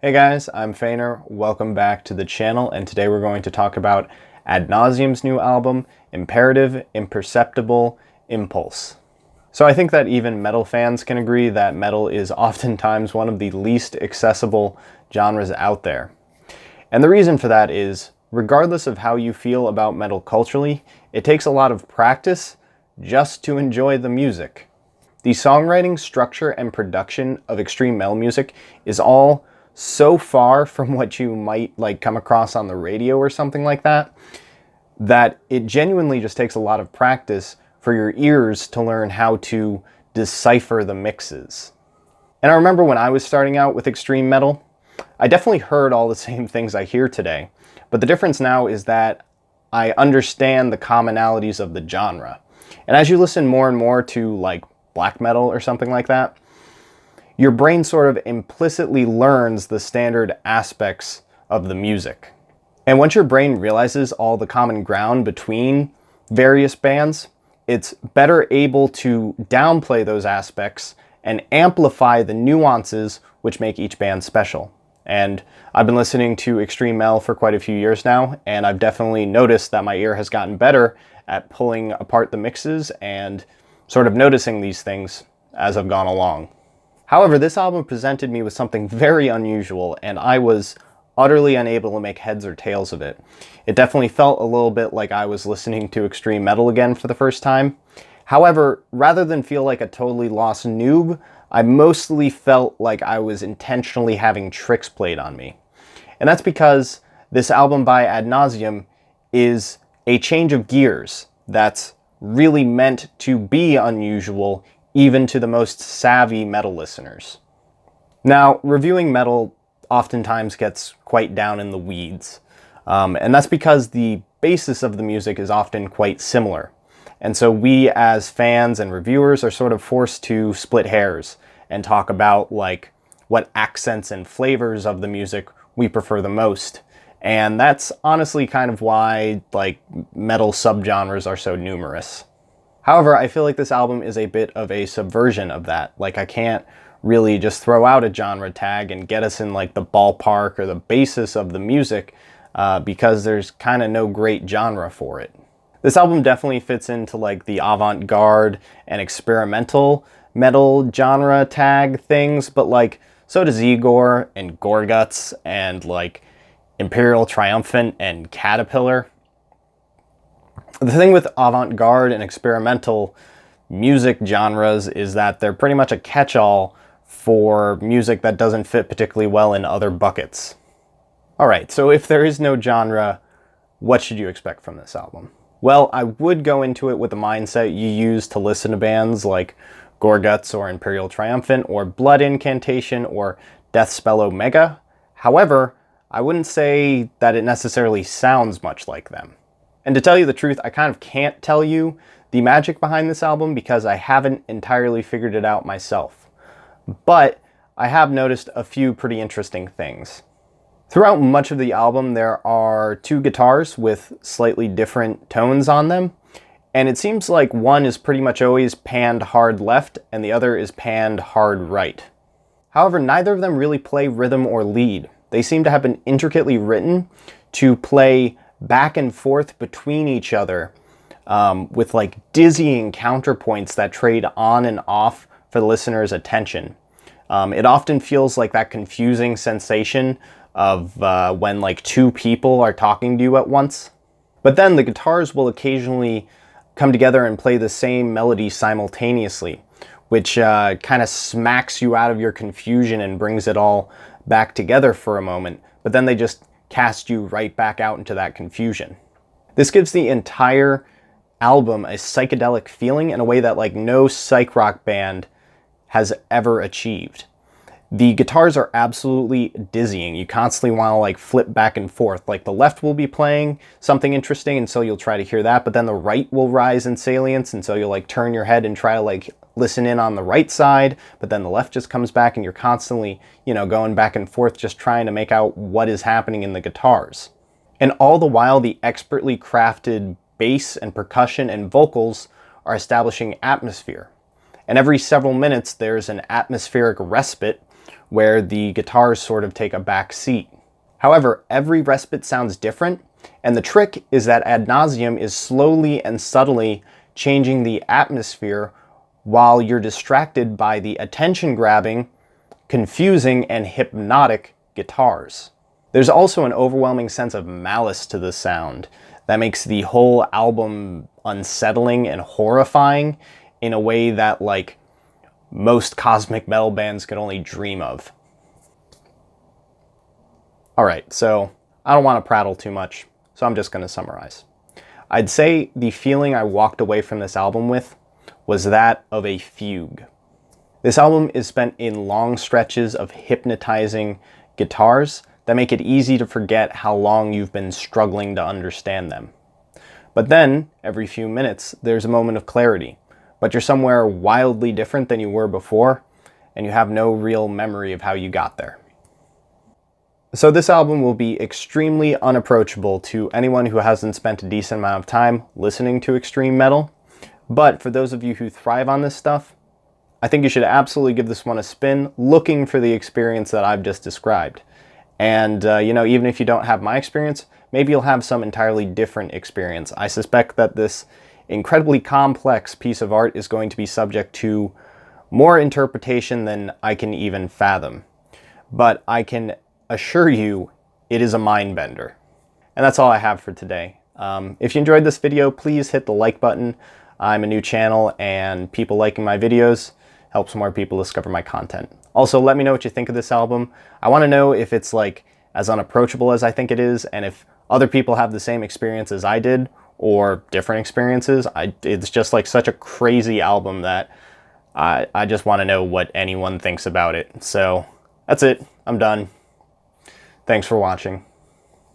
Hey guys, I'm Fainer. Welcome back to the channel, and today we're going to talk about Ad Nauseum's new album, Imperative, Imperceptible, Impulse. So I think that even metal fans can agree that metal is oftentimes one of the least accessible genres out there. And the reason for that is, regardless of how you feel about metal culturally, it takes a lot of practice just to enjoy the music. The songwriting, structure, and production of extreme metal music is all so far from what you might come across on the radio or something like that, that it genuinely just takes a lot of practice for your ears to learn how to decipher the mixes. And I remember when I was starting out with extreme metal, I definitely heard all the same things I hear today, but the difference now is that I understand the commonalities of the genre. And as you listen more and more to black metal or something like that, your brain sort of implicitly learns the standard aspects of the music. And once your brain realizes all the common ground between various bands, it's better able to downplay those aspects and amplify the nuances which make each band special. And I've been listening to extreme metal for quite a few years now, and I've definitely noticed that my ear has gotten better at pulling apart the mixes and sort of noticing these things as I've gone along. However, this album presented me with something very unusual, and I was utterly unable to make heads or tails of it. It definitely felt a little bit like I was listening to extreme metal again for the first time. However, rather than feel like a totally lost noob, I mostly felt like I was intentionally having tricks played on me. And that's because this album by Ad Nauseum is a change of gears that's really meant to be unusual even to the most savvy metal listeners. Now, reviewing metal oftentimes gets quite down in the weeds, and that's because the basis of the music is often quite similar. And so we as fans and reviewers are sort of forced to split hairs and talk about what accents and flavors of the music we prefer the most. And that's honestly kind of why metal subgenres are so numerous. However, I feel like this album is a bit of a subversion of that. I can't really just throw out a genre tag and get us in the ballpark or the basis of the music because there's kind of no great genre for it. This album definitely fits into the avant-garde and experimental metal genre tag things, but so does Igor and Gorguts and Imperial Triumphant and Caterpillar. The thing with avant-garde and experimental music genres is that they're pretty much a catch-all for music that doesn't fit particularly well in other buckets. Alright, so if there is no genre, what should you expect from this album? Well, I would go into it with the mindset you use to listen to bands like Gorguts or Imperial Triumphant or Blood Incantation or Deathspell Omega. However, I wouldn't say that it necessarily sounds much like them. And to tell you the truth, I kind of can't tell you the magic behind this album because I haven't entirely figured it out myself. But I have noticed a few pretty interesting things. Throughout much of the album, there are two guitars with slightly different tones on them, and it seems like one is pretty much always panned hard left and the other is panned hard right. However, neither of them really play rhythm or lead. They seem to have been intricately written to play back and forth between each other with dizzying counterpoints that trade on and off for the listener's attention. It often feels like that confusing sensation of when two people are talking to you at once. But then the guitars will occasionally come together and play the same melody simultaneously, which kind of smacks you out of your confusion and brings it all back together for a moment, but then they just cast you right back out into that confusion. This gives the entire album a psychedelic feeling in a way that no psych rock band has ever achieved. The guitars are absolutely dizzying. You constantly want to flip back and forth. The left will be playing something interesting, and so you'll try to hear that, but then the right will rise in salience, and so you'll turn your head and try to listen in on the right side, but then the left just comes back, and you're constantly, going back and forth just trying to make out what is happening in the guitars. And all the while, the expertly crafted bass and percussion and vocals are establishing atmosphere. And every several minutes, there's an atmospheric respite where the guitars sort of take a back seat. However, every respite sounds different, and the trick is that Ad Nauseum is slowly and subtly changing the atmosphere while you're distracted by the attention-grabbing, confusing, and hypnotic guitars. There's also an overwhelming sense of malice to the sound that makes the whole album unsettling and horrifying in a way that, like, most cosmic metal bands could only dream of. Alright, so I don't want to prattle too much, so I'm just going to summarize. I'd say the feeling I walked away from this album with was that of a fugue. This album is spent in long stretches of hypnotizing guitars that make it easy to forget how long you've been struggling to understand them. But then, every few minutes, there's a moment of clarity, but you're somewhere wildly different than you were before, and you have no real memory of how you got there. So this album will be extremely unapproachable to anyone who hasn't spent a decent amount of time listening to extreme metal, but for those of you who thrive on this stuff, I think you should absolutely give this one a spin, looking for the experience that I've just described. And, you know, even if you don't have my experience, maybe you'll have some entirely different experience. I suspect that this incredibly complex piece of art is going to be subject to more interpretation than I can even fathom. But I can assure you it is a mind bender. And that's all I have for today. If you enjoyed this video, please hit the like button. I'm a new channel, and people liking my videos helps more people discover my content. Also, let me know what you think of this album. I want to know if it's like as unapproachable as I think it is, and if other people have the same experience as I did, or different experiences. It's just like such a crazy album that I just want to know what anyone thinks about it. So that's it. I'm done. Thanks for watching.